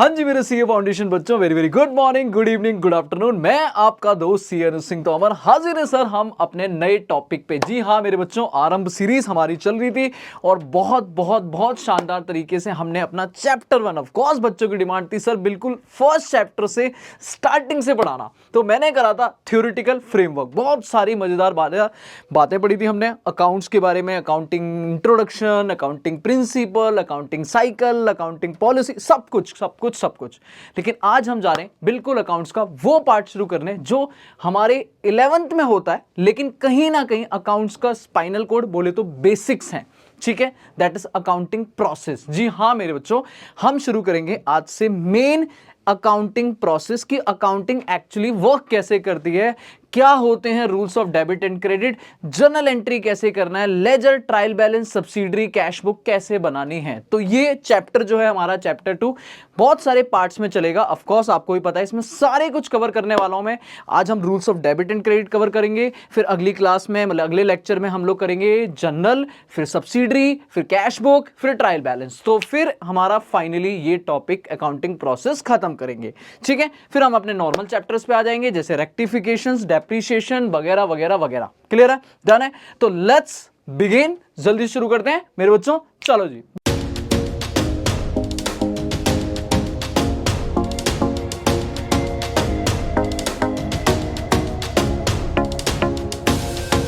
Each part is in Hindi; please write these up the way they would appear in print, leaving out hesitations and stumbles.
हाँ जी मेरे सीए फाउंडेशन बच्चों, very very good morning, good evening, good afternoon. मैं आपका दोस्त सीए अनुज सिंह तोमर हाजिर है सर हम अपने नए टॉपिक पे। जी हाँ मेरे बच्चों, आरंभ सीरीज हमारी चल रही थी और बहुत बहुत बहुत शानदार तरीके से हमने अपना चैप्टर 1 ऑफ कोर्स बच्चों की डिमांड थी सर बिल्कुल फर्स्ट चैप्टर से स्टार्टिंग से पढ़ाना। तो मैंने करा था थ्योरेटिकल फ्रेमवर्क, बहुत सारी मजेदार बातें पढ़ी थी हमने अकाउंट्स के बारे में, accounting introduction, accounting principle, accounting cycle, accounting policy, सब कुछ। लेकिन आज हम जा रहे हैं बिल्कुल अकाउंट्स का वो पार्ट शुरू करने जो हमारे 11th में होता है, लेकिन कहीं ना कहीं अकाउंट्स का स्पाइनल कोड बोले तो बेसिक्स हैं। ठीक है, दैट इज अकाउंटिंग प्रोसेस। जी हाँ मेरे बच्चों, हम शुरू करेंगे आज से मेन अकाउंटिंग प्रोसेस की। अकाउंटिंग एक्चुअली वर्क कैसे करती है, क्या होते हैं rules of debit and credit, journal entry कैसे करना है, ledger, trial balance, subsidiary, cash book कैसे बनानी है। तो ये चैप्टर जो है हमारा चैप्टर 2 बहुत सारे पार्ट्स में चलेगा। ऑफ कोर्स आपको भी पता है इसमें सारे कुछ कवर करने वाला हूं मैं। आज हम rules of debit and credit cover करेंगे, फिर अगली क्लास में मतलब अगले लेक्चर में हम लोग करेंगे जर्नल, फिर सब्सिडरी, फिर कैश बुक, फिर ट्रायल बैलेंस। तो फिर हमारा फाइनली ये टॉपिक अकाउंटिंग प्रोसेस खत्म करेंगे। ठीक है, फिर हम अपने नॉर्मल चैप्टर्स पे आ जाएंगे जैसे रेक्टिफिकेशंस, डेप्रिसिएशन वगैरह वगैरह वगैरह। क्लियर है, डन है? तो लेट्स बिगिन, जल्दी शुरू करते हैं मेरे बच्चों, चलो जी।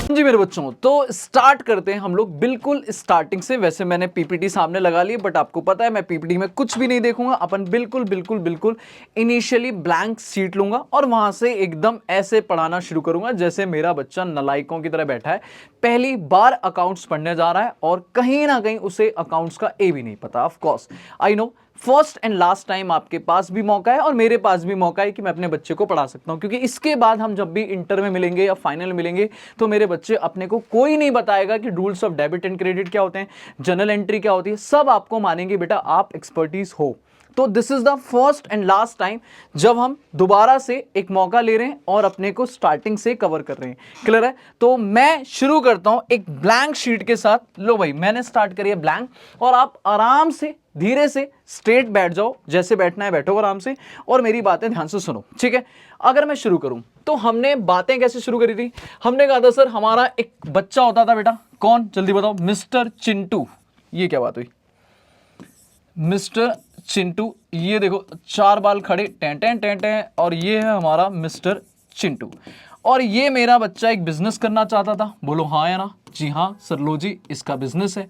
जी मेरे बच्चों, तो स्टार्ट करते हैं हम लोग बिल्कुल स्टार्टिंग से। वैसे मैंने पीपीटी सामने लगा ली, बट आपको पता है मैं पीपीटी में कुछ भी नहीं देखूंगा। अपन बिल्कुल इनिशियली ब्लैंक सीट लूंगा और वहां से एकदम ऐसे पढ़ाना शुरू करूंगा जैसे मेरा बच्चा नलायकों की तरह बैठा है, पहली बार अकाउंट्स पढ़ने जा रहा है और कहीं ना कहीं उसे अकाउंट्स का ए भी नहीं पता। Of course I know, first and last time आपके पास भी मौका है और मेरे पास भी मौका है कि मैं अपने बच्चे को पढ़ा सकता हूं, क्योंकि इसके बाद हम जब भी इंटर में मिलेंगे या फाइनल मिलेंगे तो मेरे बच्चे अपने को कोई नहीं बताएगा कि rules of debit and credit क्या होते हैं, जर्नल एंट्री क्या होती है, सब आपको मानेंगे बेटा आप एक्सपर्टीज हो। तो this is the first and last time जब हम दोबारा से एक मौका ले रहे हैं और अपने को स्टार्टिंग से कवर कर रहे हैं। क्लियर है? तो मैं शुरू करता हूं एक ब्लैंक शीट के साथ। लो भाई, मैंने स्टार्ट करी है ब्लैंक, और आप आराम से धीरे से स्ट्रेट बैठ जाओ, जैसे बैठना है बैठो आराम से और मेरी बातें ध्यान से सुनो। ठीक है, अगर मैं शुरू करूं तो हमने बातें कैसे शुरू करी थी? हमने कहा था सर हमारा एक बच्चा होता था बेटा, कौन जल्दी बताओ? मिस्टर चिंटू। ये क्या बात हुई? मिस्टर चिंटू, ये देखो चार बाल खड़े टें टें टें टें, और ये है हमारा मिस्टर चिंटू। और ये मेरा बच्चा एक बिजनेस करना चाहता था। बोलो हाँ या ना? जी हाँ सर, लो जी इसका बिजनेस है।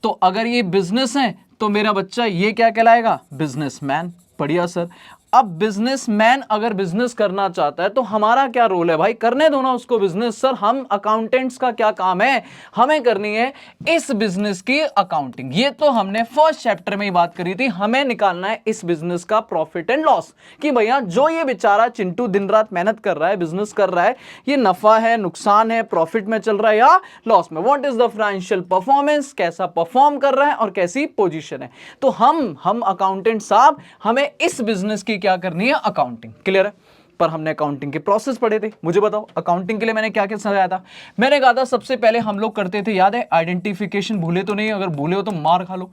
तो अगर ये बिजनेस है तो मेरा बच्चा ये क्या कहलाएगा? बिजनेसमैन। बढ़िया सर। अब बिजनेसमैन अगर बिजनेस करना चाहता है तो हमारा क्या रोल है भाई? करने दो ना उसको बिजनेस। सर हम अकाउंटेंट्स का क्या काम है? हमें करनी है इस बिजनेस की अकाउंटिंग। ये तो हमने फर्स्ट चैप्टर में ही बात करी थी। हमें निकालना है इस बिजनेस का प्रॉफिट एंड लॉस, कि भैया जो ये बेचारा चिंटू दिन रात मेहनत कर रहा है, बिजनेस कर रहा है, ये नफा है, नुकसान है, प्रॉफिट में चल रहा है या लॉस में। What is the financial performance, कैसा परफॉर्म कर रहा है और कैसी पोजीशन है। तो हम अकाउंटेंट साहब, हमें इस बिजनेस की क्या करनी है? अकाउंटिंग। क्लियर है? पर हमने अकाउंटिंग के प्रोसेस पढ़े थे। मुझे बताओ अकाउंटिंग के लिए मैंने क्या क्या समझाया था? मैंने कहा था सबसे पहले हम लोग करते थे, याद है, आइडेंटिफिकेशन। भूले तो नहीं? अगर भूले हो तो मार खा लो।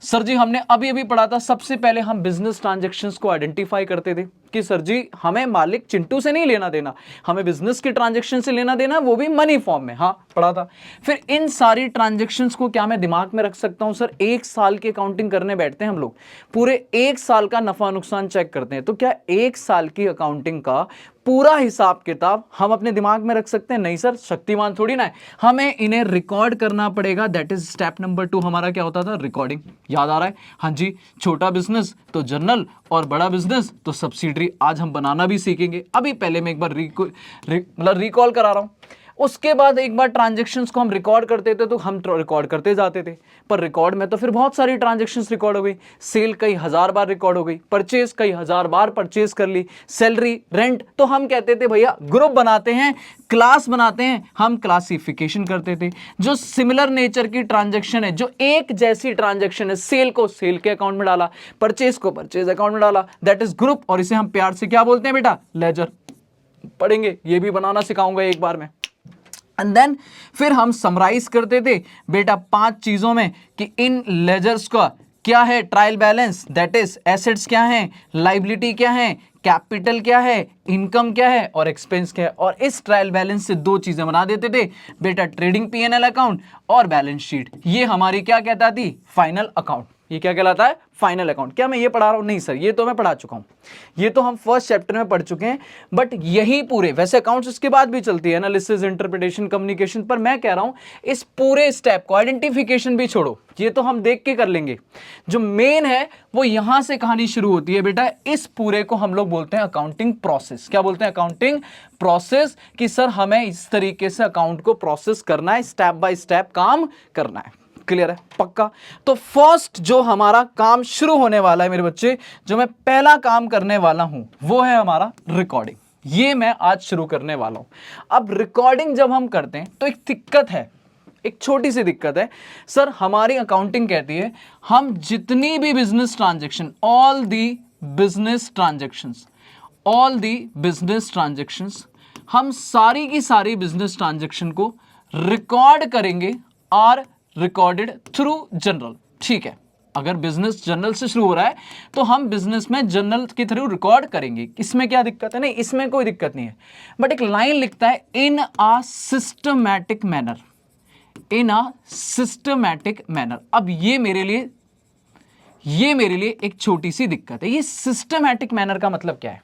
सर जी हमने अभी अभी पढ़ा था, सबसे पहले हम बिजनेस ट्रांजैक्शंस को आइडेंटिफाई करते थे कि सर जी हमें मालिक चिंटू से नहीं लेना देना, हमें बिजनेस की ट्रांजैक्शन से लेना देना, वो भी मनी फॉर्म में। हाँ पढ़ा था। फिर इन सारी ट्रांजैक्शंस को क्या मैं दिमाग में रख सकता हूं? सर एक साल की अकाउंटिंग करने बैठते हैं हम लोग, पूरे एक साल का नफा नुकसान चेक करते हैं, तो क्या एक साल की अकाउंटिंग का पूरा हिसाब किताब हम अपने दिमाग में रख सकते हैं? नहीं सर, शक्तिमान थोड़ी ना है, हमें इन्हें रिकॉर्ड करना पड़ेगा। That is step number 2। हमारा क्या होता था? रिकॉर्डिंग। याद आ रहा है? हाँ जी, छोटा बिजनेस तो जर्नल और बड़ा बिजनेस तो सब्सिडरी। आज हम बनाना भी सीखेंगे। अभी पहले मैं एक बार रिकॉल करा रहा हूं। उसके बाद एक बार ट्रांजैक्शंस को हम रिकॉर्ड करते थे तो हम रिकॉर्ड करते जाते थे, पर रिकॉर्ड में तो फिर बहुत सारी ट्रांजैक्शंस रिकॉर्ड हो गई। सेल कई हजार बार रिकॉर्ड हो गई, परचेज कई हजार बार परचेज कर ली, सैलरी, रेंट। तो हम कहते थे भैया ग्रुप बनाते हैं, क्लास बनाते हैं, हम क्लासिफिकेशन करते थे। जो सिमिलर नेचर की ट्रांजैक्शन है, जो एक जैसी ट्रांजैक्शन है, सेल को सेल के अकाउंट में डाला, परचेज को परचेज अकाउंट में डाला, दैट इज ग्रुप। और इसे हम प्यार से क्या बोलते हैं बेटा? लेजर। पढ़ेंगे, ये भी बनाना सिखाऊंगा एक बार में। एंड देन फिर हम समराइज करते थे बेटा 5 चीजों में कि इन लेजर्स का क्या है trial balance, that is assets क्या है, लाइबिलिटी क्या है, कैपिटल क्या है, इनकम क्या है और एक्सपेंस क्या है। और इस ट्रायल बैलेंस से दो चीजें बना देते थे बेटा, ट्रेडिंग P&L अकाउंट और बैलेंस शीट। ये हमारी क्या कहता थी, फाइनल अकाउंट। ये क्या कहलाता है, फाइनल अकाउंट। क्या मैं ये पढ़ा रहा हूं, नहीं सर ये तो मैं पढ़ा चुका हूं, ये तो हम फर्स्ट चैप्टर में पढ़ चुके हैं। बट यही पूरे, वैसे अकाउंट्स इसके बाद भी चलती है, एनालिसिस, इंटरप्रिटेशन, कम्युनिकेशन, पर मैं कह रहा हूं इस पूरे स्टेप को, आइडेंटिफिकेशन भी छोड़ो, ये तो हम देख के कर लेंगे। जो मेन है वो यहां से कहानी शुरू होती है बेटा। इस पूरे को हम लोग बोलते हैं अकाउंटिंग प्रोसेस। क्या बोलते हैं, अकाउंटिंग प्रोसेस। कि सर हमें इस तरीके से अकाउंट को प्रोसेस करना है, स्टेप बाय स्टेप काम करना है। क्लियर है, पक्का। तो फर्स्ट जो हमारा काम शुरू होने वाला है मेरे बच्चे, जो मैं पहला काम करने वाला हूं वो है हमारा रिकॉर्डिंग। ये मैं आज शुरू करने वाला हूं। अब रिकॉर्डिंग जब हम करते हैं तो एक दिक्कत है, एक छोटी सी दिक्कत है। सर हमारी अकाउंटिंग कहती है हम जितनी भी business transaction, all the business transactions, all the business transactions, हम सारी की सारी बिजनेस ट्रांजैक्शन को रिकॉर्ड करेंगे, आर रिकॉर्डेड थ्रू जनरल। ठीक है, अगर बिजनेस जनरल से शुरू हो रहा है तो हम बिजनेस में जनरल के थ्रू रिकॉर्ड करेंगे। इसमें क्या दिक्कत है, नहीं इसमें कोई दिक्कत नहीं है। बट एक लाइन लिखता है in a systematic manner, in a systematic manner. अब ये मेरे लिए एक छोटी सी दिक्कत है। ये सिस्टमैटिक मैनर का मतलब क्या है,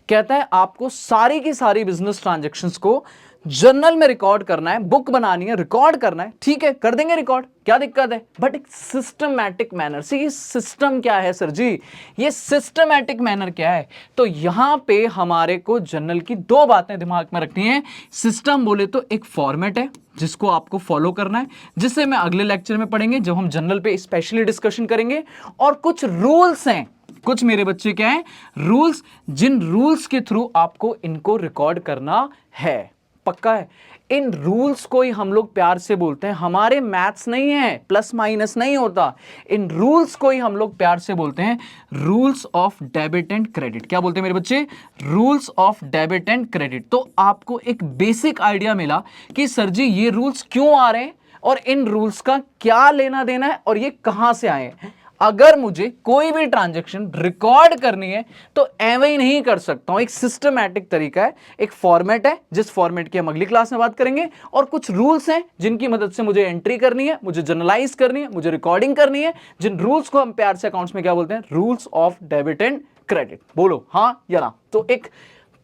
कहता है आपको सारी की सारी बिजनेस ट्रांजैक्शंस को जर्नल में रिकॉर्ड करना है, बुक बनानी है, रिकॉर्ड करना है। ठीक है, कर देंगे रिकॉर्ड, क्या दिक्कत है, बट एक सिस्टमैटिक मैनर से। ये सिस्टम क्या है सर जी, ये सिस्टमैटिक मैनर क्या है? तो यहां पे हमारे को जर्नल की दो बातें दिमाग में रखनी है। सिस्टम बोले तो एक फॉर्मेट है जिसको आपको फॉलो करना है, जिसे मैं अगले लेक्चर में पढ़ेंगे जब हम जर्नल पे स्पेशली डिस्कशन करेंगे। और कुछ रूल्स हैं, कुछ मेरे बच्चे क्या है, रूल्स, जिन रूल्स के थ्रू आपको इनको रिकॉर्ड करना है। पक्का है, इन रूल्स को ही हम लोग प्यार से बोलते हैं, हमारे मैथ्स नहीं है, प्लस माइनस नहीं होता, इन रूल्स को ही हम लोग प्यार से बोलते हैं rules of debit and credit. क्या बोलते हैं मेरे बच्चे, rules of debit and credit. तो आपको एक बेसिक आइडिया मिला कि सर जी ये रूल्स क्यों आ रहे हैं और इन रूल्स का क्या लेना देना है और ये कहां से आए हैं। अगर मुझे कोई भी ट्रांजैक्शन रिकॉर्ड करनी है तो एवं ही नहीं कर सकता हूं, एक सिस्टमैटिक तरीका है, एक फॉर्मेट है जिस फॉर्मेट की हम अगली क्लास में बात करेंगे, और कुछ रूल्स हैं जिनकी मदद से मुझे एंट्री करनी है, मुझे जर्नलाइज करनी है, मुझे रिकॉर्डिंग करनी है, जिन रूल्स को हम प्यार से अकाउंट्स में क्या बोलते हैं, rules of debit and credit. बोलो हाँ या ना। तो एक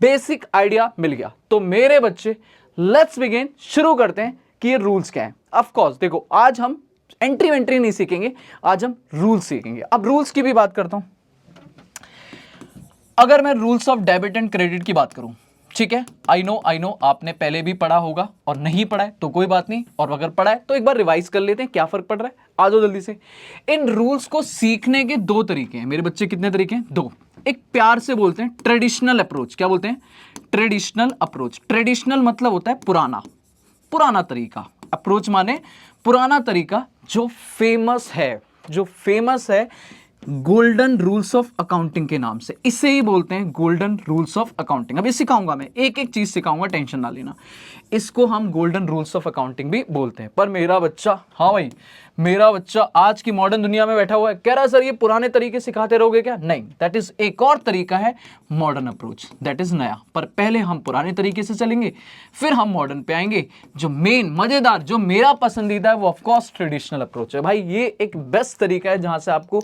बेसिक आइडिया मिल गया। तो मेरे बच्चे लेट्स बिगिन, शुरू करते हैं कि ये रूल्स क्या है। ऑफ कोर्स देखो आज हम एंट्री वेंट्री नहीं सीखेंगे, आज हम रूल्स सीखेंगे। अब रूल्स की भी बात करता हूं। अगर मैं rules of debit and credit की बात करूं, ठीक है, आई नो आपने पहले भी पढ़ा होगा, और नहीं पढ़ा है तो कोई बात नहीं, और अगर पढ़ा है तो एक बार रिवाइज कर लेते हैं, क्या फर्क पड़ रहा है, आ जाओ जल्दी से। इन रूल्स को सीखने के दो तरीके हैं मेरे बच्चे, कितने तरीके हैं, दो। एक प्यार से बोलते हैं ट्रेडिशनल अप्रोच। क्या बोलते हैं, ट्रेडिशनल अप्रोच। ट्रेडिशनल मतलब होता है पुराना, पुराना तरीका, अप्रोच माने पुराना तरीका, जो फेमस है गोल्डन रूल्स ऑफ अकाउंटिंग के नाम से, इसे ही बोलते हैं गोल्डन रूल्स ऑफ अकाउंटिंग। अभी सिखाऊंगा मैं, एक एक चीज सिखाऊंगा, टेंशन ना लेना। इसको हम गोल्डन रूल्स ऑफ अकाउंटिंग भी बोलते हैं। पर मेरा बच्चा, हाँ भाई मेरा बच्चा आज की मॉडर्न दुनिया में बैठा हुआ है, कह रहा है सर ये पुराने तरीके सिखाते रहोगे क्या? नहीं, दैट इज एक और तरीका है मॉडर्न अप्रोच, दैट इज नया। पर पहले हम पुराने तरीके से चलेंगे, फिर हम मॉडर्न पे आएंगे। जो मेन मजेदार, जो मेरा पसंदीदा है वो ऑफकोर्स ट्रेडिशनल अप्रोच है। भाई ये एक बेस्ट तरीका है जहां से आपको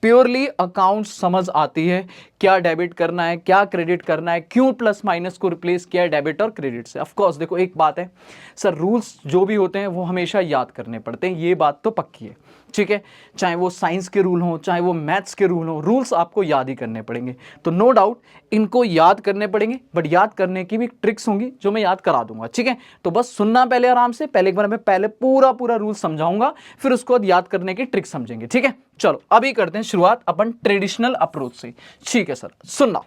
प्योरली अकाउंट समझ आती है, क्या डेबिट करना है, क्या क्रेडिट करना है, क्यों प्लस माइनस को रिप्लेस किया है डेबिट और क्रेडिट से। ऑफ कोर्स देखो एक बात है सर, रूल्स जो भी होते हैं वो हमेशा याद करने पड़ते हैं, ये बात तो पक्की है, ठीक है। चाहे वो साइंस के रूल हो, चाहे वो मैथ्स के रूल हो, रूल्स आपको याद ही करने पड़ेंगे। तो नो डाउट इनको याद करने पड़ेंगे, बट याद करने की भी ट्रिक्स होंगी जो मैं याद करा दूंगा, ठीक है। तो बस सुनना पहले आराम से, पहले एक बार मैं पहले पूरा रूल समझाऊंगा, फिर उसको बाद याद करने की ट्रिक समझेंगे, ठीक है। चलो अभी करते हैं शुरुआत अपन ट्रेडिशनल अप्रोच से, ठीक है सर। सुनना,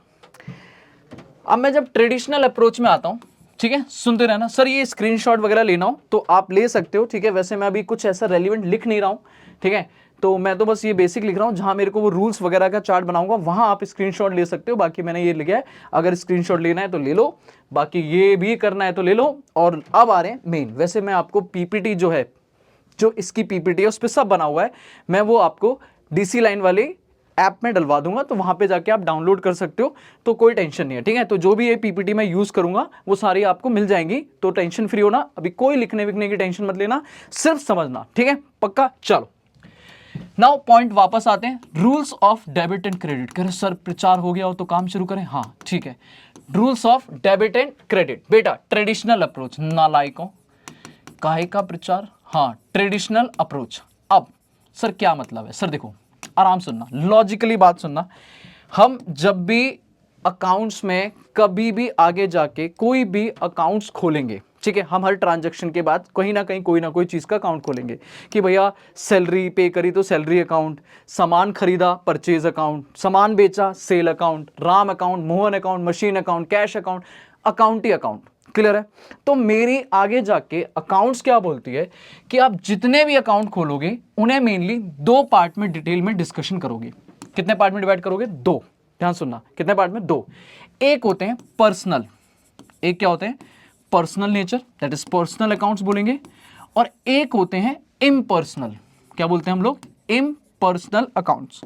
अब मैं जब ट्रेडिशनल अप्रोच में आता हूं, ठीक है, सुनते रहना। सर ये स्क्रीनशॉट वगैरह लेना हो तो आप ले सकते हो, ठीक है। वैसे मैं अभी कुछ ऐसा रेलिवेंट लिख नहीं रहा हूं, ठीक है, तो मैं तो बस ये बेसिक लिख रहा हूं। जहां मेरे को वो रूल्स वगैरह का चार्ट बनाऊंगा वहां आप स्क्रीनशॉट ले सकते हो। बाकी मैंने ये लिखा है, अगर स्क्रीनशॉट लेना है तो ले लो, बाकी ये भी करना है तो ले लो। और अब आ रहे हैं मेन। वैसे मैं आपको पीपीटी जो है, जो इसकी पीपीटी है उस पर सब बना हुआ है, मैं वो आपको डीसी लाइन वाली ऐप में डलवा दूंगा, तो वहां पे जाके आप डाउनलोड कर सकते हो, तो कोई टेंशन नहीं है, ठीक है। तो जो भी ये पीपीटी मैं यूज करूंगा वो सारी आपको मिल जाएंगी, तो टेंशन फ्री होना, अभी कोई लिखने विखने की टेंशन मत लेना, सिर्फ समझना, ठीक है, पक्का। चलो नाउ पॉइंट वापस आते हैं, rules of debit and credit. कह रहे सर प्रचार हो गया हो तो काम शुरू करें, हाँ ठीक है। Rules of debit and credit, बेटा ट्रेडिशनल अप्रोच, नालायकों, काहे का प्रचार, हाँ ट्रेडिशनल अप्रोच। अब सर क्या मतलब है, सर देखो आराम सुनना, लॉजिकली बात सुनना। हम जब भी अकाउंट्स में कभी भी आगे जाके कोई भी अकाउंट्स खोलेंगे, ठीक है, हम हर ट्रांजैक्शन के बाद कहीं ना कहीं कोई ना कोई चीज का अकाउंट खोलेंगे कि भैया सैलरी पे करी तो सैलरी अकाउंट, सामान खरीदा परचेज अकाउंट, सामान बेचा sale account, Ram account, Mohan account, machine account, cash account, account ही अकाउंट, क्लियर है। तो मेरी आगे जाके अकाउंट्स क्या बोलती है कि आप जितने भी अकाउंट खोलोगे उन्हें मेनली दो पार्ट में डिटेल में डिस्कशन करोगे। कितने पार्ट में डिवाइड करोगे, दो, ध्यान सुनना, कितने पार्ट में, दो। एक होते हैं पर्सनल, एक क्या होते हैं personal nature, that is personal accounts बोलेंगे, और एक होते हैं इम्पर्सनल, क्या बोलते हैं हम लोग, इम्पर्सनल अकाउंट्स,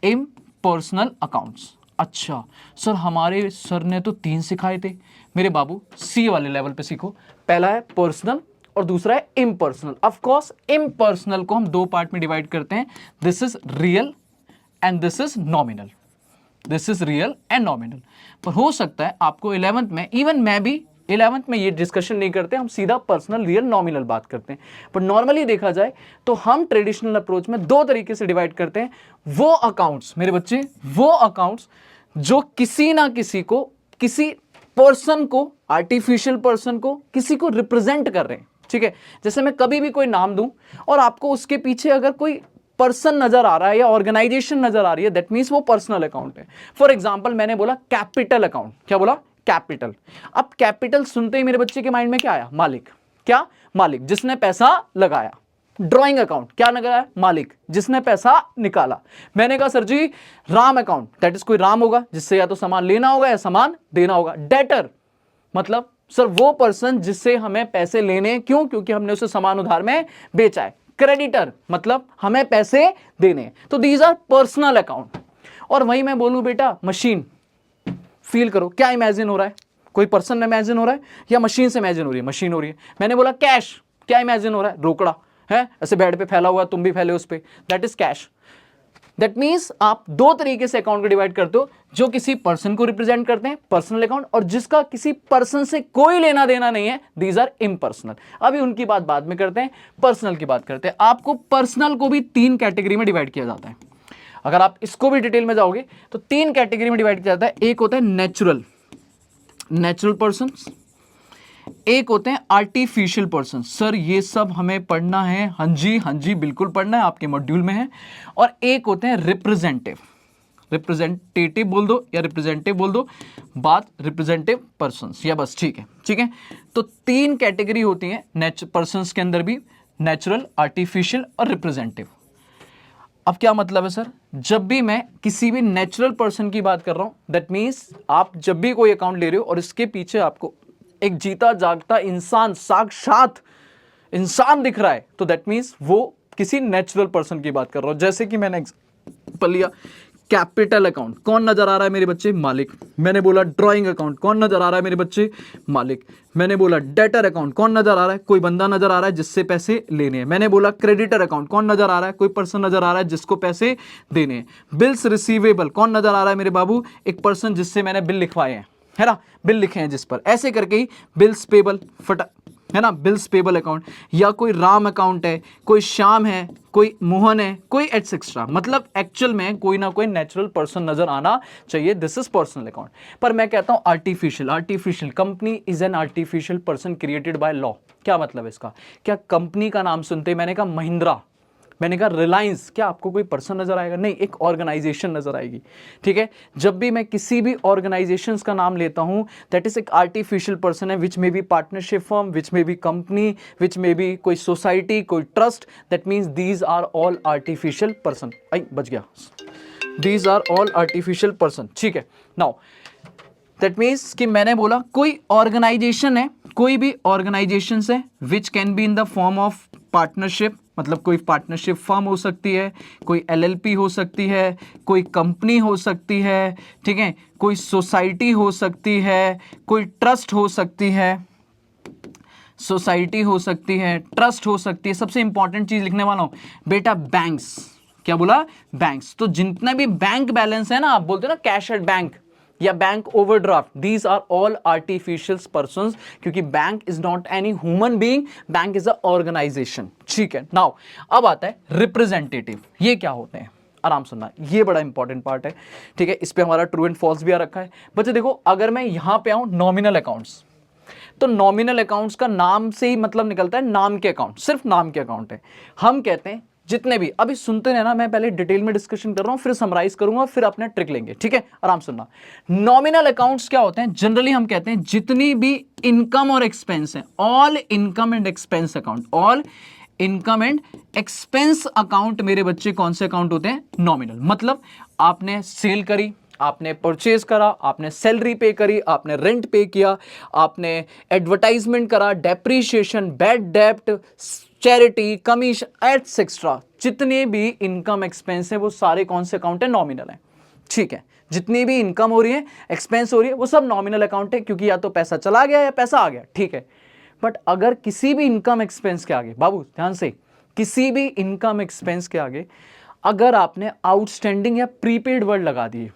इम्पर्सनल अकाउंट्स। अच्छा सर हमारे सर ने तो 3 सिखाए थे, मेरे बाबू सी वाले लेवल पे सीखो। पहला है पर्सनल और दूसरा है इम्पर्सनल। ऑफ कोर्स इम्पर्सनल को हम दो पार्ट में डिवाइड करते हैं, this is real and this is nominal, this is real and nominal. पर हो सकता है आपको 11th में, इवन मैं भी 11th में ये डिस्कशन नहीं करते, हम सीधा पर्सनल रियल नॉमिनल बात करते हैं। पर नॉर्मली देखा जाए तो हम ट्रेडिशनल अप्रोच में दो तरीके से डिवाइड करते हैं, वो अकाउंट्स मेरे बच्चे, वो अकाउंट्स जो किसी ना किसी को, किसी पर्सन को, आर्टिफिशियल पर्सन को, किसी को रिप्रेजेंट कर रहे हैं, ठीक है। जैसे मैं कभी भी कोई नाम दूं और आपको उसके पीछे अगर कोई पर्सन नजर आ रहा है या ऑर्गेनाइजेशन नजर आ रही है, दैट मींस वो पर्सनल अकाउंट है। फॉर एग्जांपल मैंने बोला कैपिटल अकाउंट, क्या बोला, कैपिटल। अब कैपिटल सुनते ही मेरे बच्चे के माइंड में क्या आया, मालिक, क्या, मालिक जिसने पैसा लगाया। ड्राइंग अकाउंट क्या लगाया, मालिक जिसने पैसा निकाला। मैंने कहा sir ji Ram account, that is कोई राम होगा जिससे या तो सामान लेना होगा या सामान देना होगा। डेटर मतलब सर वो पर्सन जिससे हमें पैसे लेने, क्यों, क्योंकि हमने उसे सामान उधार में बेचा है। क्रेडिटर मतलब हमें पैसे देने। तो दीज आर पर्सनल अकाउंट। और वही मैं बोलूं बेटा मशीन, फील करो क्या इमेजिन हो रहा है, कोई पर्सन इमेजिन हो रहा है या मशीन से इमेजिन हो रही है, मशीन हो रही है। मैंने बोला कैश, क्या इमेजिन हो रहा है, रोकड़ा है ऐसे बेड पे फैला हुआ, तुम भी फैले उस पे, that is cash. That means आप दो तरीके से अकाउंट को डिवाइड करते हो, जो किसी पर्सन को रिप्रेजेंट करते हैं पर्सनल अकाउंट, और जिसका किसी पर्सन से कोई लेना देना नहीं है, दीज आर इम्पर्सनल। अभी उनकी बात बाद में करते हैं, पर्सनल की बात करते हैं। आपको पर्सनल को भी 3 कैटेगरी में डिवाइड किया जाता है। अगर आप इसको भी डिटेल में जाओगे तो 3 कैटेगरी में डिवाइड किया जाता है। एक होता है नेचुरल, नेचुरल पर्सन, एक होते हैं आर्टिफिशियल पर्सन। सर ये सब हमें पढ़ना है, हाँ जी बिल्कुल पढ़ना है, आपके मॉड्यूल में है। और एक होते हैं रिप्रेजेंटेटिव, रिप्रेजेंटेटिव बोल दो या रिप्रेजेंटेटिव बोल दो, बात रिप्रेजेंटेटिव पर्सन्स या बस, ठीक है, ठीक है। तो 3 कैटेगरी होती हैं पर्सन्स के अंदर भी, नेचुरल, आर्टिफिशियल और रिप्रेजेंटेटिव। अब क्या मतलब है सर, जब भी मैं किसी भी नेचुरल पर्सन की बात कर रहा हूं, दैट मीन्स आप जब भी कोई अकाउंट ले रहे हो और इसके पीछे आपको एक जीता जागता इंसान, साक्षात इंसान दिख रहा है, तो दैट मीन्स वो किसी नेचुरल पर्सन की बात कर रहा हूं। जैसे कि मैंने एग्जांपल लिया कैपिटल अकाउंट, कौन नजर आ रहा है मेरे बच्चे, मालिक। मैंने बोला ड्राइंग अकाउंट, कौन नजर आ रहा है मेरे बच्चे, मालिक। मैंने बोला डेटर अकाउंट, कौन नजर आ रहा है, कोई बंदा नजर आ रहा है जिससे पैसे लेने हैं। मैंने बोला क्रेडिटर अकाउंट, कौन नजर आ रहा है, कोई पर्सन नजर आ रहा है जिसको पैसे देने हैं। बिल्स रिसीवेबल, कौन नजर आ रहा है मेरे बाबू, एक पर्सन जिससे मैंने बिल लिखवाए हैं, है ना, बिल लिखे हैं जिस पर। ऐसे करके ही बिल्स पेबल, फटा है ना, बिल्स पेबल अकाउंट, या कोई राम अकाउंट है, कोई श्याम है, कोई मोहन है, कोई एटसेट्रा। मतलब एक्चुअल में कोई ना कोई नेचुरल पर्सन नजर आना चाहिए, दिस इज पर्सनल अकाउंट। पर मैं कहता हूं artificial, artificial company is an artificial person created by law. क्या मतलब है इसका, क्या कंपनी का नाम सुनते मैंने कहा महिंद्रा, मैंने कहा रिलायंस, क्या आपको कोई पर्सन नजर आएगा, नहीं, एक ऑर्गेनाइजेशन नजर आएगी, ठीक है। जब भी मैं किसी भी ऑर्गेनाइजेशंस का नाम लेता हूं, दैट इज एक आर्टिफिशियल पर्सन है, which may be partnership firm, which may be company, which may be कोई सोसाइटी, कोई trust, that means these are all artificial person. आई बच गया, these are all artificial person, ठीक है। नाउ दैट मीन्स कि मैंने बोला कोई ऑर्गेनाइजेशन है, कोई भी ऑर्गेनाइजेशन है which can be in the form of partnership, मतलब कोई पार्टनरशिप फर्म हो सकती है, कोई एलएलपी हो सकती है, कोई कंपनी हो सकती है, ठीक है, कोई सोसाइटी हो सकती है, कोई ट्रस्ट हो सकती है, सोसाइटी हो सकती है, ट्रस्ट हो सकती है। सबसे इंपॉर्टेंट चीज लिखने वाला हूं बेटा, बैंक्स। क्या बोला? बैंक्स। तो जितने भी बैंक बैलेंस है ना, आप बोलते हो ना कैश एट बैंक या bank overdraft, these are all artificial persons, क्योंकि bank is not any human being, bank is a organisation. ठीक है, नाउ अब आता है रिप्रेजेंटेटिव। ये क्या होते हैं? आराम सुनना, ये बड़ा इंपॉर्टेंट पार्ट है। ठीक है, इस पे हमारा ट्रू एंड फॉल्स भी आ रखा है। बच्चे देखो, अगर मैं यहां पे आऊं नॉमिनल अकाउंट्स, तो नॉमिनल अकाउंट्स का नाम से ही मतलब निकलता है नाम के अकाउंट, सिर्फ नाम के अकाउंट है। हम कहते हैं जितने भी, अभी सुनते रहना, मैं पहले डिटेल में डिस्कशन कर रहा हूं, फिर समराइज करूंगा, फिर अपने ट्रिक लेंगे। ठीक है, आराम सुनना। नॉमिनल अकाउंट्स क्या होते हैं? जनरली हम कहते हैं जितनी भी इनकम और एक्सपेंस है, all income and expense account, all income and expense account मेरे बच्चे कौन से अकाउंट होते हैं? नॉमिनल। मतलब आपने सेल करी, आपने परचेज करा, आपने सैलरी पे करी, आपने रेंट पे किया, आपने एडवर्टाइजमेंट करा, डेप्रीशिएशन, बैड डेप्ट, चैरिटी, कमीशन एटसेट्रा, जितने भी इनकम एक्सपेंस है वो सारे कौन से अकाउंट है? नॉमिनल है। ठीक है, जितनी भी इनकम हो रही है, एक्सपेंस हो रही है, वो सब नॉमिनल अकाउंट है, क्योंकि या तो पैसा चला गया या पैसा आ गया। ठीक है, बट अगर किसी भी इनकम एक्सपेंस के आगे, बाबू ध्यान से, किसी भी इनकम एक्सपेंस के आगे अगर आपने आउटस्टैंडिंग या प्रीपेड वर्ड लगा दिए,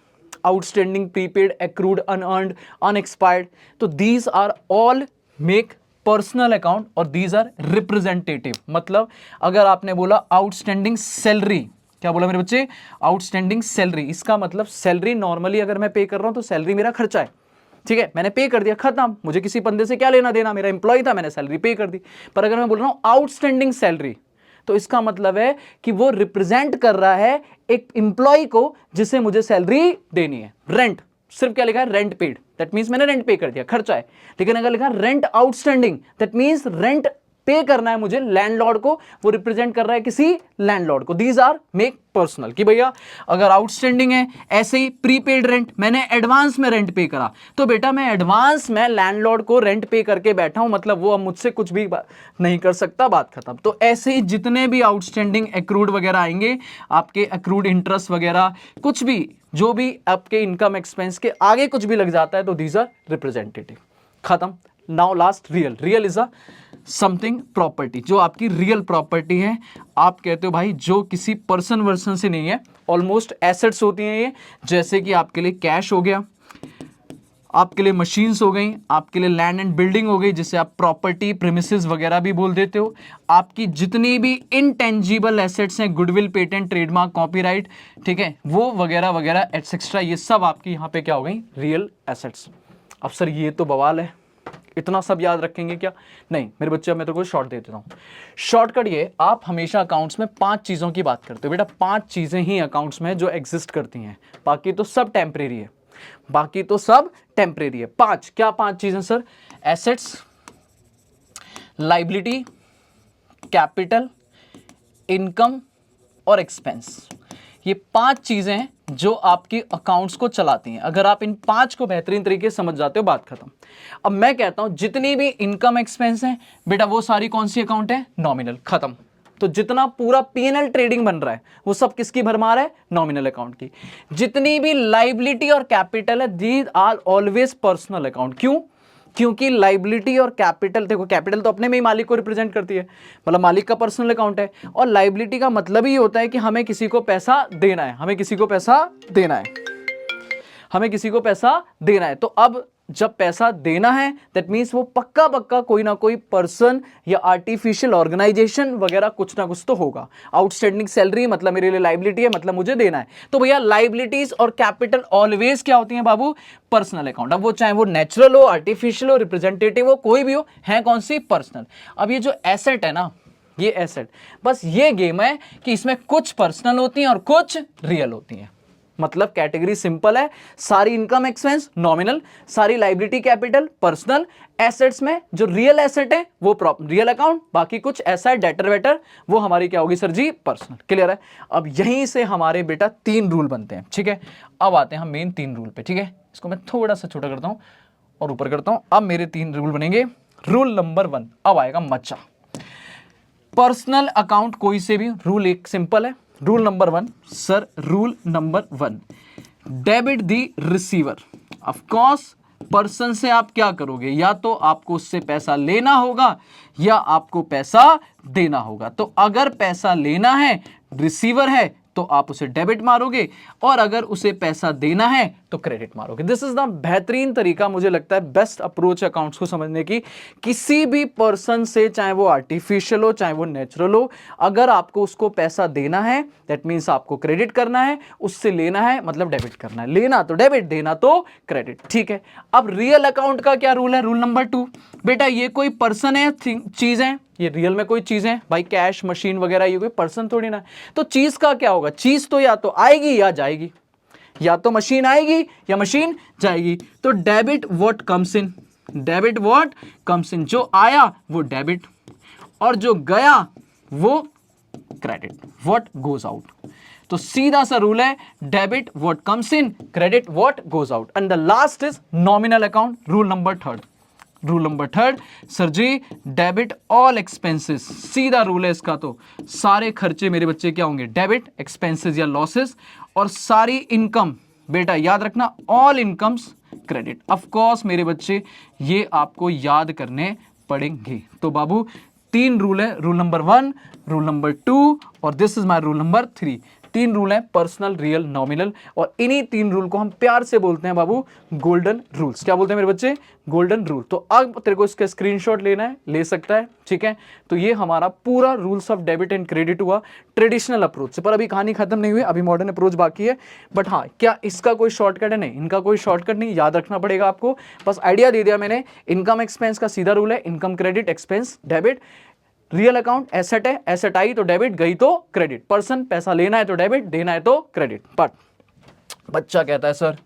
outstanding, prepaid, accrued, unearned, unexpired, तो these are all make personal account और दीज आर रिप्रेजेंटेटिव। मतलब अगर आपने बोला आउटस्टैंडिंग सैलरी, क्या बोला मेरे बच्चे? आउटस्टैंडिंग सैलरी, इसका मतलब सैलरी नॉर्मली अगर मैं पे कर रहा हूं तो सैलरी मेरा खर्चा है। ठीक है, मैंने पे कर दिया, खत्म, मुझे किसी बंदे से क्या लेना देना, मेरा इंप्लॉय था, मैंने सैलरी पे कर दी। पर अगर मैं बोल रहा हूं आउटस्टैंडिंग सैलरी, तो इसका मतलब है कि वो रिप्रेजेंट कर रहा है एक इंप्लॉय को जिसे मुझे सैलरी देनी है। रेंट, सिर्फ क्या लिखा है? रेंट पेड, दैट मींस मैंने रेंट पे कर दिया, खर्चा है। लेकिन अगर लिखा rent outstanding, that means rent पे करना है मुझे लैंडलॉर्ड को, वो रिप्रेजेंट कर रहा है किसी लैंडलॉर्ड को। दीज आर मेक पर्सनल, कि भैया अगर आउटस्टैंडिंग है, ऐसे ही प्रीपेड रेंट, मैंने एडवांस में रेंट पे करा, तो बेटा मैं एडवांस में लैंडलॉर्ड को रेंट पे करके बैठा हूं, मतलब वो अब मुझसे कुछ भी नहीं कर सकता, बात खत्म। तो ऐसे ही जितने भी आउटस्टैंडिंग एक्रूड वगैरह आएंगे, आपके एक्रूड इंटरेस्ट वगैरह, कुछ भी, जो भी आपके इनकम एक्सपेंस के आगे कुछ भी लग जाता है, तो दीज आर रिप्रेजेंटेटिव। खत्म। Now last, real. Real is a something property, जो आपकी रियल प्रॉपर्टी है। आप कहते हो भाई जो किसी पर्सन वर्सन से नहीं है, ऑलमोस्ट एसेट्स होती हैं ये, जैसे कि आपके लिए कैश हो गया, आपके लिए मशीन्स हो गई, आपके लिए लैंड एंड बिल्डिंग हो गई, जिसे आप प्रॉपर्टी, प्रीमिसेस वगैरह भी बोल देते हो। आपकी जितनी भी इनटेंजिबल एसेट्स हैं, गुडविल, पेटेंट, ट्रेडमार्क, कॉपीराइट, ठीक है, वो वगैरह वगैरह एटसेट्रा, ये सब आपकी यहाँ पे क्या हो गई? Real assets. अब सर ये तो बवाल है, इतना सब याद रखेंगे क्या? नहीं मेरे बच्चे, मैं तो कोई शॉर्ट दे देता हूँ। शॉर्टकट ये, आप हमेशा अकाउंट्स में 5 चीज़ों की बात करते हो बेटा, 5 चीज़ें ही अकाउंट्स में जो एग्जिस्ट करती हैं, बाकी तो सब टेम्परेरी है, बाकी तो सब टेम्परेरी है। 5 क्या? 5 चीज़ें sir? Assets, liability, capital, income और एक्सपेंस। ये 5 चीजें हैं जो आपकी अकाउंट्स को चलाती हैं। अगर आप इन 5 को बेहतरीन तरीके से समझ जाते हो, बात खत्म। अब मैं कहता हूं जितनी भी इनकम एक्सपेंस है बेटा, वो सारी कौन सी अकाउंट है? नॉमिनल। खत्म। तो जितना पूरा पीएनएल ट्रेडिंग बन रहा है, वो सब किसकी भरमार है? नॉमिनल अकाउंट की। जितनी भी लाइबिलिटी और कैपिटल है, these are always personal account. क्यों? क्योंकि लाइबिलिटी और कैपिटल, देखो कैपिटल तो अपने में ही मालिक को रिप्रेजेंट करती है, मतलब मालिक का पर्सनल अकाउंट है, और लाइबिलिटी का मतलब ही होता है कि हमें किसी को पैसा देना है, हमें किसी को पैसा देना है, हमें किसी को पैसा देना है। तो अब जब पैसा देना है, दैट मीन्स वो पक्का पक्का कोई ना कोई पर्सन या आर्टिफिशियल ऑर्गेनाइजेशन वगैरह कुछ ना कुछ तो होगा। आउटस्टैंडिंग सैलरी मतलब मेरे लिए लाइबिलिटी है, मतलब मुझे देना है। तो भैया लाइबिलिटीज और कैपिटल ऑलवेज क्या होती हैं बाबू? Personal account. अब वो चाहे वो नेचुरल हो, आर्टिफिशियल हो, रिप्रेजेंटेटिव हो, कोई भी हो, है कौन सी? पर्सनल। अब ये जो एसेट है ना, ये एसेट, बस ये गेम है कि इसमें कुछ पर्सनल होती हैं और कुछ रियल होती हैं। मतलब कैटेगरी सिंपल है, सारी इनकम एक्सपेंस नॉमिनल, सारी लाइबिलिटी कैपिटल पर्सनल, एसेट्स में जो रियल एसेट है वो रियल अकाउंट, बाकी कुछ ऐसा है डेटर वेटर, वो हमारी क्या होगी सर जी? पर्सनल। क्लियर है? अब यहीं से हमारे बेटा 3 रूल बनते हैं। ठीक है, अब आते हैं हम मेन 3 रूल पे। ठीक है, इसको मैं थोड़ा सा छोटा करता हूं और ऊपर करता हूं। अब मेरे 3 रूल बनेंगे। रूल नंबर 1, अब आएगा मचा। पर्सनल अकाउंट कोई से भी, रूल एक सिंपल है, rule number 1 sir, rule number 1, debit the receiver. Of course person से आप क्या करोगे, या तो आपको उससे पैसा लेना होगा या आपको पैसा देना होगा। तो अगर पैसा लेना है, रिसीवर है, तो आप उसे डेबिट मारोगे, और अगर उसे पैसा देना है तो क्रेडिट मारोगे। दिस इज द बेहतरीन तरीका, मुझे लगता है बेस्ट अप्रोच अकाउंट्स को समझने की। किसी भी पर्सन से, चाहे वो आर्टिफिशियल हो चाहे वो नेचुरल हो, अगर आपको उसको पैसा देना है दैट मीन्स आपको क्रेडिट करना है, उससे लेना है मतलब डेबिट करना है। लेना तो डेबिट, देना तो क्रेडिट, ठीक है। अब रियल अकाउंट का क्या रूल है, रूल नंबर 2, बेटा ये कोई पर्सन है, चीज है, ये रियल में कोई चीज है भाई, कैश मशीन वगैरह, ये कोई पर्सन थोड़ी ना है। तो चीज का क्या होगा, चीज तो या तो आएगी या जाएगी, या तो मशीन आएगी या मशीन जाएगी। तो debit what comes in, debit what comes इन, जो आया वो डेबिट और जो गया वो क्रेडिट, व्हाट गोज आउट। तो सीधा सा रूल है, debit what comes in, credit what goes out. And the last is nominal account, rule number 3, rule number 3 sir ji, debit all expenses, सीधा रूल है इसका। तो सारे खर्चे मेरे बच्चे क्या होंगे, डेबिट, एक्सपेंसेस या लॉसेस, और सारी इनकम बेटा याद रखना, all incomes credit. Of course मेरे बच्चे ये आपको याद करने पड़ेंगे। तो बाबू 3 रूल है, रूल नंबर 1, रूल नंबर 2 और this is my rule number 3। 3 rule हैं, पर्सनल, रियल, नॉमिनल, और इन्हीं 3 रूल को हम प्यार से बोलते हैं बाबू गोल्डन रूल्स। क्या बोलते हैं मेरे बच्चे, गोल्डन रूल। तो अब तेरे को इसका स्क्रीनशॉट लेना है, ले सकता है, ठीक है। तो ये हमारा पूरा rules of debit and credit हुआ ट्रेडिशनल अप्रोच से। पर अभी कहानी खत्म नहीं हुई, अभी मॉडर्न अप्रोच बाकी है। बट हाँ, क्या इसका कोई शॉर्टकट है, नहीं, इनका कोई शॉर्टकट नहीं, याद रखना पड़ेगा आपको। बस आइडिया दे दिया मैंने। इनकम एक्सपेंस का सीधा रूल है, income credit, expense debit. Real account asset है, एसेट आई तो डेबिट, गई तो क्रेडिट। पर्सन पैसा लेना है तो डेबिट, देना है तो क्रेडिट। बट बच्चा कहता है सर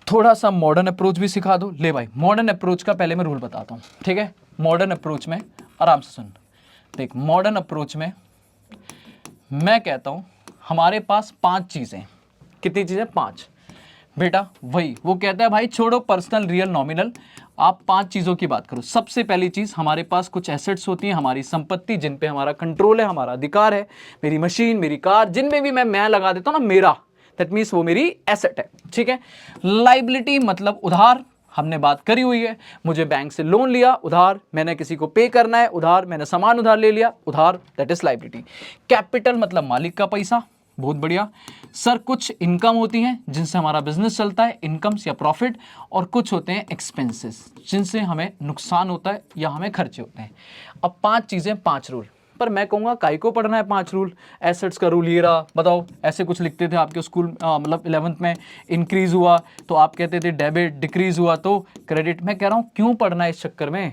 थोड़ा सा मॉडर्न अप्रोच भी सिखा दो। ले भाई, मॉडर्न अप्रोच का पहले मैं रूल बताता हूं, ठीक है। मॉडर्न अप्रोच में आराम से सुन, देख मॉडर्न अप्रोच में मैं कहता हूं हमारे पास 5 चीजें। कितनी चीजें, 5 बेटा। वही वो कहता है भाई छोड़ो पर्सनल, रियल, नॉमिनल, आप 5 चीजों की बात करो। सबसे पहली चीज, हमारे पास कुछ एसेट्स होती हैं, हमारी संपत्ति जिन पे हमारा कंट्रोल है, हमारा अधिकार है। मेरी मशीन, मेरी कार, जिनमें भी मैं लगा देता हूं ना मेरा, दैट मीन्स वो मेरी एसेट है, ठीक है। लाइबिलिटी मतलब उधार, हमने बात करी हुई है। मुझे बैंक से लोन लिया, उधार, मैंने किसी को पे करना है, उधार, मैंने सामान उधार ले लिया, उधार, दैट इज लाइबिलिटी। कैपिटल मतलब मालिक का पैसा, बहुत बढ़िया सर। कुछ इनकम होती हैं जिनसे हमारा बिजनेस चलता है, इनकम्स या प्रॉफिट, और कुछ होते हैं एक्सपेंसेस जिनसे हमें नुकसान होता है या हमें खर्चे होते हैं। अब 5 चीजें, 5 रूल। पर मैं कहूँगा काहे को पढ़ना है 5 रूल, एसेट्स का रूल ये रहा, बताओ। ऐसे कुछ लिखते थे आपके स्कूल, मतलब 11th में इंक्रीज हुआ तो आप कहते थे डेबिट, डिक्रीज हुआ तो क्रेडिट। मैं कह रहा हूँ क्यों पढ़ना है इस चक्कर में,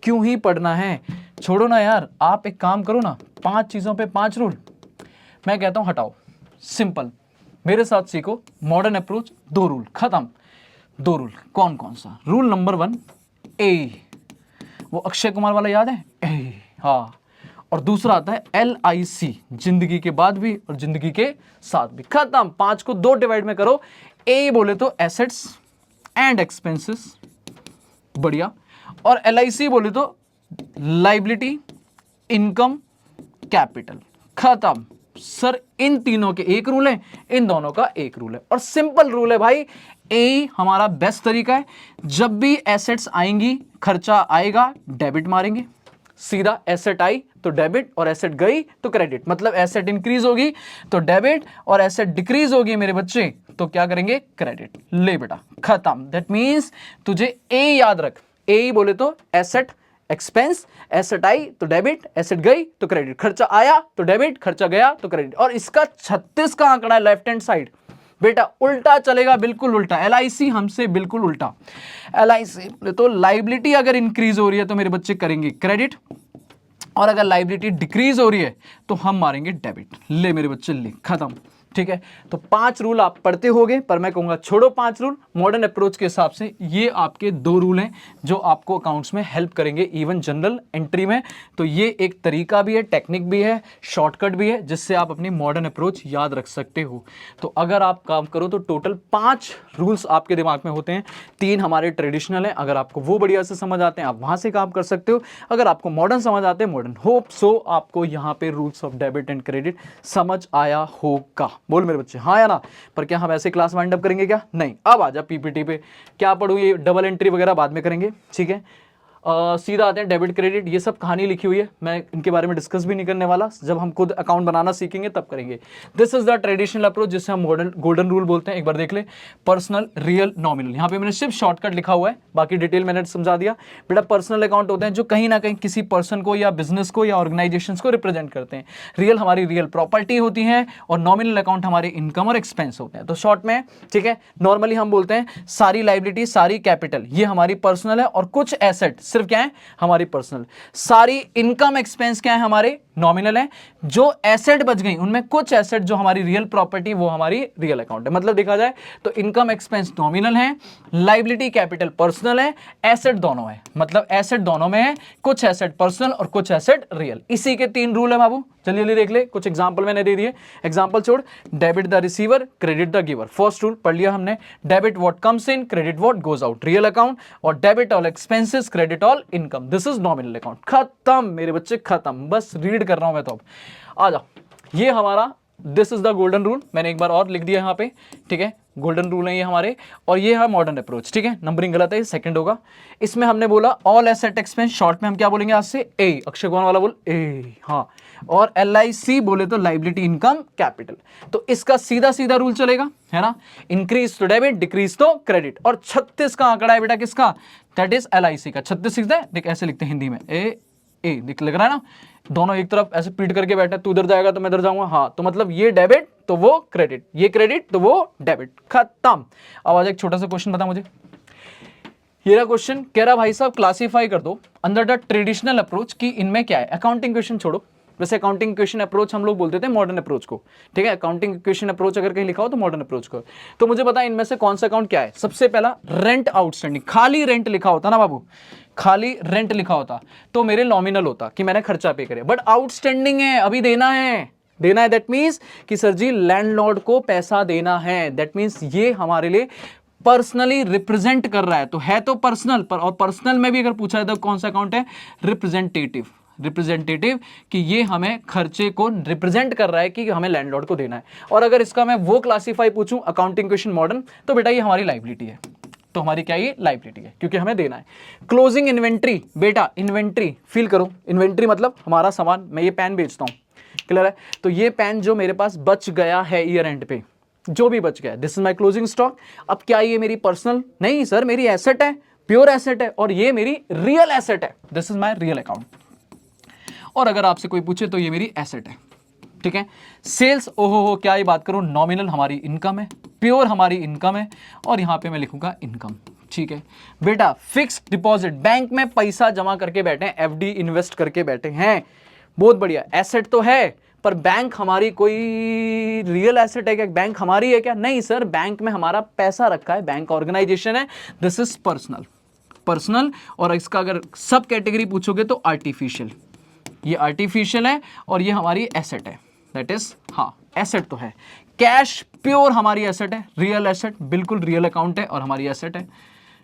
क्यों ही पढ़ना है, छोड़ो ना यार। आप एक काम करो ना, 5 चीज़ों पे 5 रूल, मैं कहता हूँ हटाओ, सिंपल मेरे साथ सीखो। मॉडर्न अप्रोच, 2 रूल खत्म। 2 रूल कौन कौन सा, रूल नंबर 1 ए, वो अक्षय कुमार वाला याद है, ए, हाँ। और दूसरा आता है LIC, जिंदगी के बाद भी और जिंदगी के साथ भी, खत्म। 5 को 2 डिवाइड में करो। ए बोले तो एसेट्स एंड एक्सपेंसेस, बढ़िया, और LIC बोले तो लाइबिलिटी, इनकम, कैपिटल, खत्म। सर इन तीनों के एक रूल है, इन दोनों का एक रूल है, और सिंपल रूल है भाई। ए हमारा बेस्ट तरीका है, जब भी एसेट्स आएंगी, खर्चा आएगा, डेबिट मारेंगे, सीधा। एसेट आई तो डेबिट और एसेट गई तो क्रेडिट। मतलब एसेट इंक्रीज होगी तो डेबिट और एसेट डिक्रीज होगी मेरे बच्चे तो क्या करेंगे, क्रेडिट। ले बेटा खत्म। दैट मीन्स तुझे ए याद रख, ए बोले तो एसेट, एक्सपेंस, एसेट आई तो डेबिट, एसेट गई तो क्रेडिट, खर्चा आया तो डेबिट, खर्चा गया तो क्रेडिट। और इसका 36 का आंकड़ा है लेफ्ट हैंड साइड, बेटा उल्टा चलेगा, बिल्कुल उल्टा। LIC हमसे बिल्कुल उल्टा। LIC तो लाइबिलिटी अगर इंक्रीज हो रही है तो मेरे बच्चे करेंगे क्रेडिट, और अगर लाइबिलिटी डिक्रीज हो रही है तो हम मारेंगे डेबिट। ले मेरे बच्चे ले, खत्म। ठीक है। तो 5 रूल आप पढ़ते होगे, पर मैं कहूँगा छोड़ो 5 रूल, मॉडर्न अप्रोच के हिसाब से ये आपके 2 रूल हैं जो आपको अकाउंट्स में हेल्प करेंगे इवन जनरल एंट्री में। तो ये एक तरीका भी है, टेक्निक भी है, शॉर्टकट भी है, जिससे आप अपनी मॉडर्न अप्रोच याद रख सकते हो। तो अगर आप काम करो तो टोटल 5 रूल्स आपके दिमाग में होते हैं, 3 हमारे ट्रेडिशनल हैं। अगर आपको वो बढ़िया से समझ आते हैं आप वहाँ से काम कर सकते हो, अगर आपको मॉडर्न समझ आते हैं मॉडर्न। होप सो आपको यहाँ पे rules of debit and credit समझ आया होगा। बोल मेरे बच्चे हाँ या ना। पर क्या हम ऐसे क्लास वाइंड अप करेंगे क्या? नहीं। अब आ जा पीपीटी पे, क्या पढ़ूँ, ये डबल एंट्री वगैरह बाद में करेंगे, ठीक है। सीधा आते हैं डेबिट क्रेडिट। ये सब कहानी लिखी हुई है, मैं इनके बारे में डिस्कस भी नहीं करने वाला, जब हम खुद अकाउंट बनाना सीखेंगे तब करेंगे। This is the traditional approach जिसे हम मॉडर्न गोल्डन रूल बोलते हैं। एक बार देख ले, पर्सनल, रियल, नॉमिनल। यहाँ पे मैंने सिर्फ शॉर्टकट लिखा हुआ है, बाकी डिटेल मैंने समझा दिया। बेटा पर्सनल अकाउंट होते हैं जो कहीं ना कहीं किसी पर्सन को या बिजनेस को या ऑर्गेनाइजेशन को रिप्रेजेंट करते हैं। रियल हमारी रियल प्रॉपर्टी होती है और नॉमिनल अकाउंट हमारे इनकम और एक्सपेंस होते हैं। तो शॉर्ट में, ठीक है, नॉर्मली हम बोलते हैं सारी लाइबिलिटी, सारी कैपिटल ये हमारी पर्सनल है, और कुछ एसेट सिर्फ क्या है हमारी पर्सनल। सारी इनकम एक्सपेंस क्या है हमारे नॉमिनल है। जो एसेट बच गई उनमें कुछ एसेट जो हमारी रियल प्रॉपर्टी वो हमारी रियल अकाउंट है। मतलब देखा जाए तो इनकम एक्सपेंस नॉमिनल है, लाइबिलिटी कैपिटल पर्सनल है, एसेट दोनों है। मतलब एसेट दोनों में है, कुछ एसेट पर्सनल और कुछ एसेट रियल। इसी के 3 रूल है बाबू। चलिए जल्दी देख ले, कुछ एग्जांपल मैंने दे दिए। एग्जांपल छोड़, debit the receiver, credit the giver. First rule पढ़ लिया हमने, debit what comes in, credit what goes out, real account. और debit all expenses, credit all income, this is nominal account. खत्म मेरे बच्चे, खत्म। बस रीड कर रहा हूं मैं तो। अब आ जाओ, ये हमारा this is the golden rule, मैंने एक बार और लिख दिया यहाँ पे, ठीक है। गोल्डन रूल है ये हमारे, और ये है मॉडर्न अप्रोच, ठीक है। नंबरिंग गलत है, सेकंड होगा। इसमें हमने बोला ऑल एसेट एक्सपेंस, शॉर्ट में हम क्या बोलेंगे आज से, ए। अक्षय कुमार वाला बोल ए, हाँ। और LIC बोले तो लाइबिलिटी इनकम कैपिटल। तो इसका सीधा सीधा रूल चलेगा, है ना। इंक्रीज तो डेबिट, डिक्रीज तो क्रेडिट। और 36 का आंकड़ा है बेटा किसका, दैट इज LIC का। 36 लिखते हैं, देख ऐसे लिखते हैं हिंदी में, ए दिख लग रहा है ना। दोनों एक तरफ ऐसे पीट करके बैठे, तू इधर जाएगा तो मैं इधर जाऊंगा, हाँ। तो मतलब ये डेबिट तो वो क्रेडिट, ये क्रेडिट तो वो डेबिट, खत्म। अब आज एक छोटा सा क्वेश्चन बता मुझे। ये रहा क्वेश्चन, कह रहा भाई साहब क्लासिफाई कर दो अंडर द ट्रेडिशनल अप्रोच की इनमें क्या है। अकाउंटिंग क्वेश्चन छोड़ो, वैसे अकाउंटिंग क्वेश्चन अप्रोच हम लोग बोलते थे मॉडर्न अप्रोच को, ठीक है। अकाउंटिंग क्वेश्चन अप्रोच अगर कहीं लिखा हो तो मॉडर्न अप्रोच को। तो मुझे बता इनमें से कौन सा अकाउंट क्या है। सबसे पहला रेंट आउटस्टैंडिंग, खाली रेंट लिखा होता ना बाबू, खाली रेंट लिखा होता तो मेरे नॉमिनल होता कि मैंने खर्चा पे करे, बट आउटस्टैंडिंग है, अभी देना है, देना है। दैट मीन्स कि सर जी लैंडलॉर्ड को पैसा देना है। दैट मीन्स ये हमारे लिए पर्सनली रिप्रेजेंट कर रहा है, तो है तो पर्सनल पर, और पर्सनल में भी अगर पूछा जाए तो कौन सा अकाउंट है, रिप्रेजेंटेटिव। रिप्रेजेंटेटिव कि ये हमें खर्चे को रिप्रेजेंट कर रहा है कि हमें लैंडलॉर्ड को देना है। और अगर इसका मैं वो क्लासीफाई पूछूं अकाउंटिंग क्वेश्चन मॉडर्न, तो बेटा ये हमारी लाइबिलिटी है। तो हमारी क्या ये लाइबिलिटी है, क्योंकि हमें देना है। क्लोजिंग इन्वेंट्री, बेटा इन्वेंट्री फील करो, इन्वेंट्री मतलब हमारा सामान, मैं ये पेन बेचता हूं, क्लियर है। तो ये पेन जो मेरे पास बच गया है ईयर एंड पे, जो भी बच गया, this is my closing stock. अब क्या ये मेरी पर्सनल नहीं सर, मेरी एसेट है, प्योर एसेट है, और ये मेरी रियल एसेट है, this is my real account. और अगर आपसे कोई पूछे तो ये मेरी एसेट है, ठीक है। सेल्स, ओहो क्या ही बात करूं, नॉमिनल हमारी इनकम है, प्योर हमारी इनकम है, और यहां पे मैं लिखूंगा इनकम, ठीक है। बेटा फिक्स्ड डिपॉजिट, बैंक में पैसा जमा करके बैठे हैं, FD इन्वेस्ट करके बैठे हैं, बहुत बढ़िया, एसेट तो है। पर बैंक हमारी कोई रियल एसेट है क्या, बैंक हमारी है क्या, नहीं सर, बैंक में हमारा पैसा रखा है, बैंक ऑर्गेनाइजेशन है, दिस इज पर्सनल, पर्सनल। और इसका अगर सब कैटेगरी पूछोगे तो आर्टिफिशियल, ये आर्टिफिशियल है, और ये हमारी एसेट है, दैट इज, हाँ एसेट तो है। कैश प्योर हमारी एसेट है, रियल एसेट, बिल्कुल रियल अकाउंट है और हमारी एसेट है,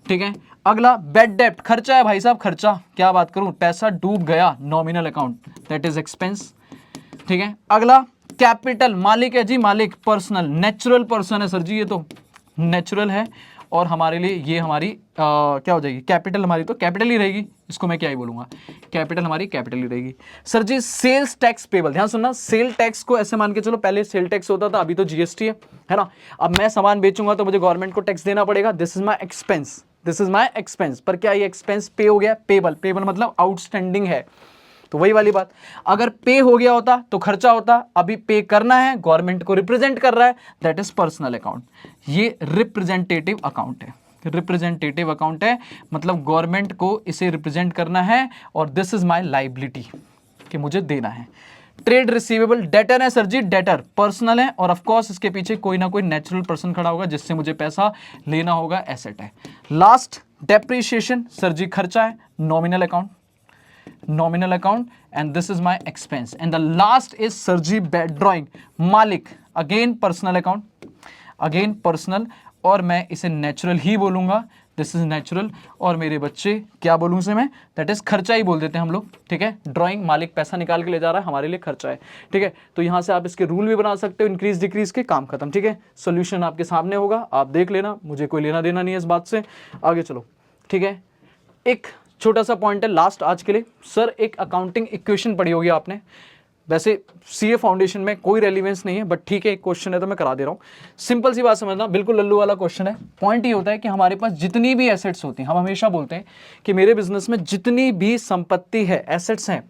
ठीक है। अगला बेड डेप्ट, खर्चा है भाई साहब, खर्चा, क्या बात करूं, पैसा डूब गया, nominal account, that is expense, ठीक है। अगला कैपिटल, मालिक है जी, मालिक, पर्सनल, नेचुरल पर्सन है सर जी, ये तो नेचुरल है, और हमारे लिए ये हमारी क्या हो जाएगी, कैपिटल हमारी तो कैपिटल ही रहेगी, इसको मैं क्या ही बोलूंगा, कैपिटल हमारी कैपिटल ही रहेगी। सर जी सेल्स टैक्स पेबल, ध्यान सुनना, सेल टैक्स को ऐसे मान के चलो, पहले सेल टैक्स होता था, अभी तो GST है ना। अब मैं सामान बेचूंगा तो मुझे गवर्नमेंट को टैक्स देना पड़ेगा, this is my expense, this is my expense. पर क्या ये एक्सपेंस पे हो गया, पेबल, पेबल मतलब आउटस्टैंडिंग है, तो वही वाली बात, अगर पे हो गया होता तो खर्चा होता, अभी पे करना है, गवर्नमेंट को रिप्रेजेंट कर रहा है, दैट इज पर्सनल अकाउंट। ये रिप्रेजेंटेटिव अकाउंट है, रिप्रेजेंटेटिव अकाउंट है, मतलब गवर्नमेंट को इसे रिप्रेजेंट करना है, और दिस इज माय लायबिलिटी कि मुझे देना है, ट्रेड रिसीवेबल, डेटर है सर जी, डेटर पर्सनल है, और ऑफ कोर्स इसके पीछे कोई ना कोई नेचुरल पर्सन खड़ा होगा जिससे मुझे पैसा लेना होगा, एसेट है। लास्ट डेप्रिसिएशन सर जी खर्चा है, nominal account, nominal account, and this is my expense, and the last is surgery bed drawing, मालिक again personal account, again personal, और मैं इसे नेचुरल ही बोलूंगा, दिस इज नेचुरल, और मेरे बच्चे क्या बोलूँ इसे मैं, दैट इज खर्चा ही बोल देते हैं हम लोग, ठीक है। ड्राइंग, मालिक पैसा निकाल के ले जा रहा है, हमारे लिए खर्चा है, ठीक है। तो यहाँ से आप इसके रूल भी बना सकते हो, इंक्रीज डिक्रीज के, काम खत्म, ठीक है। सोल्यूशन आपके सामने होगा, आप देख लेना, मुझे कोई लेना देना नहीं है इस बात से। आगे चलो, ठीक है। एक छोटा सा पॉइंट है लास्ट आज के लिए, सर एक अकाउंटिंग इक्वेशन पढ़ी होगी आपने, वैसे सीए फाउंडेशन में कोई रेलिवेंस नहीं है, बट ठीक है एक क्वेश्चन है तो मैं करा दे रहा हूँ। सिंपल सी बात समझना, बिल्कुल लल्लू वाला क्वेश्चन है। पॉइंट ये होता है कि हमारे पास जितनी भी एसेट्स होती हैं, हम हमेशा बोलते हैं कि मेरे बिजनेस में जितनी भी संपत्ति है, एसेट्स हैं,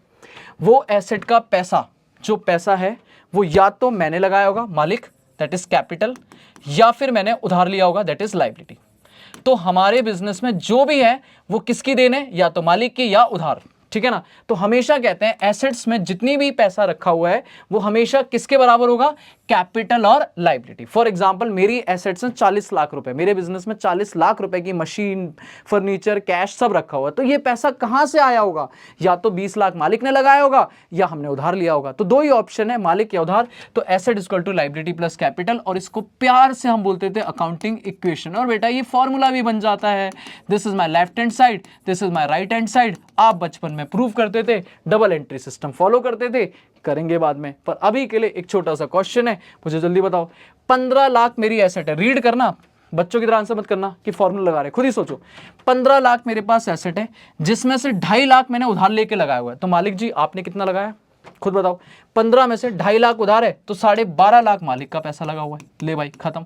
वो एसेट का पैसा, जो पैसा है वो या तो मैंने लगाया होगा, मालिक, दैट इज कैपिटल, या फिर मैंने उधार लिया होगा, दैट इज लायबिलिटी। तो हमारे बिजनेस में जो भी है वो किसकी देन है, या तो मालिक की या उधार, ठीक है ना। तो हमेशा कहते हैं एसेट्स में जितनी भी पैसा रखा हुआ है वो हमेशा किसके बराबर होगा, कैपिटल और लायबिलिटी। फॉर एग्जांपल मेरी एसेट्स में 40 लाख रुपए, मेरे बिजनेस में 40 लाख रुपए की मशीन, फर्नीचर, कैश सब रखा हुआ है, तो ये पैसा कहां से आया होगा, या तो 20 लाख मालिक ने लगाया होगा या हमने उधार लिया होगा। तो दो ही ऑप्शन है, मालिक या उधार। तो asset equal to liability plus capital, और इसको प्यार से हम बोलते थे अकाउंटिंग इक्वेशन। और बेटा ये फॉर्मूला भी बन जाता है, this is my left hand side, this is my right hand side. आप बचपन में प्रूव करते थे, डबल एंट्री सिस्टम फॉलो करते थे, करेंगे बाद में, पर अभी के लिए एक छोटा सा क्वेश्चन है, मुझे जल्दी बताओ। 15 लाख मेरी एसेट है, रीड करना, बच्चों की तरह आंसर मत करना कि फॉर्मूला लगा रहे, खुद ही सोचो। 15 लाख मेरे पास एसेट है, जिसमें से 2.5 लाख मैंने उधार लेके लगाया हुआ है। तो मालिक जी आपने कितना लगाया, खुद बताओ। 15 में से 2.5 लाख उधार है, तो 12.5 लाख मालिक का पैसा लगा हुआ है, ले भाई खत्म,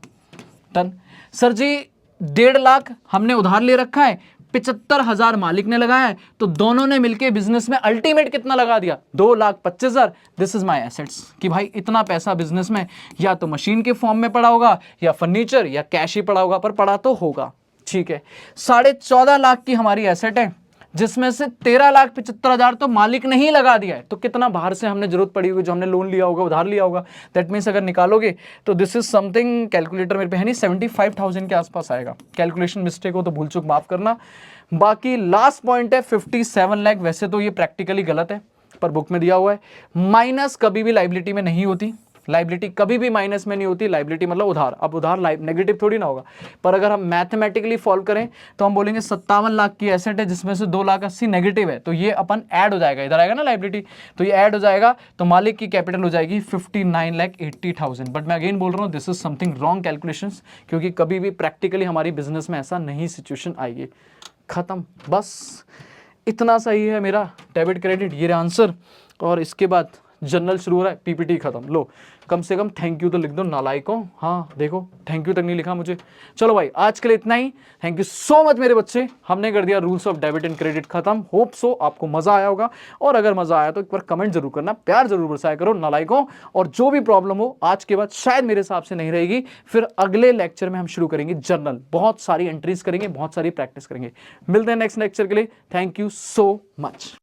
डन। सर जी 1.5 लाख हमने उधार ले रखा है, 75,000 मालिक ने लगाया है, तो दोनों ने मिलके बिजनेस में अल्टीमेट कितना लगा दिया, 2,25,000। दिस इज माय एसेट्स, कि भाई इतना पैसा बिजनेस में या तो मशीन के फॉर्म में पड़ा होगा, या फर्नीचर, या कैश ही पड़ा होगा, पर पड़ा तो होगा, ठीक है। 14.5 लाख की हमारी एसेट है, जिसमें से 13,75,000 तो मालिक ने ही लगा दिया है। तो कितना बाहर से हमने जरूरत पड़ी होगी, जो हमने लोन लिया होगा, उधार लिया होगा, दैट मीन्स अगर निकालोगे तो दिस इज समथिंग, कैलकुलेटर मेरे पे है नहीं, 75,000 के आसपास आएगा। कैलकुलेशन मिस्टेक हो तो भूल चूक माफ करना। बाकी लास्ट पॉइंट है 57 लाख, वैसे तो ये प्रैक्टिकली गलत है पर बुक में दिया हुआ है। माइनस कभी भी लाइबिलिटी में नहीं होती, लाइबिलिटी कभी भी माइनस में नहीं होती, लाइबिलिटी मतलब उधार। अब उधार नेगेटिव थोड़ी ना होगा, पर अगर हम मैथमेटिकली फॉल्व करें तो हम बोलेंगे 57 लाख की एसेट है, जिसमें से 2,80,000 नेगेटिव है, तो ये अपन ऐड हो जाएगा, इधर आएगा ना लाइबिलिटी, तो ये ऐड हो जाएगा, तो मालिक की कैपिटल हो जाएगी 59,80,000। बट मैं अगेन बोल रहा हूँ this is something wrong calculations, क्योंकि कभी भी प्रैक्टिकली हमारी बिजनेस में ऐसा नहीं सिचुएशन आएगी। खत्म, बस इतना सही है मेरा डेबिट क्रेडिट, ये आंसर। और इसके बाद जनरल शुरू हो रहा है, पीपीटी खत्म। लो कम से कम थैंक यू तो लिख दो नालायकों, हाँ देखो थैंक यू तक नहीं लिखा मुझे। चलो भाई आज के लिए इतना ही, थैंक यू सो मच मेरे बच्चे, हमने कर दिया rules of debit and credit खत्म। होप सो आपको मजा आया होगा, और अगर मजा आया तो एक बार कमेंट जरूर करना, प्यार जरूर बरसाया करो नालायकों। और जो भी प्रॉब्लम हो आज के बाद शायद मेरे हिसाब से नहीं रहेगी, फिर अगले लेक्चर में हम शुरू करेंगे जर्नल, बहुत सारी एंट्रीज करेंगे, बहुत सारी प्रैक्टिस करेंगे। मिलते हैं नेक्स्ट लेक्चर के लिए, थैंक यू सो मच।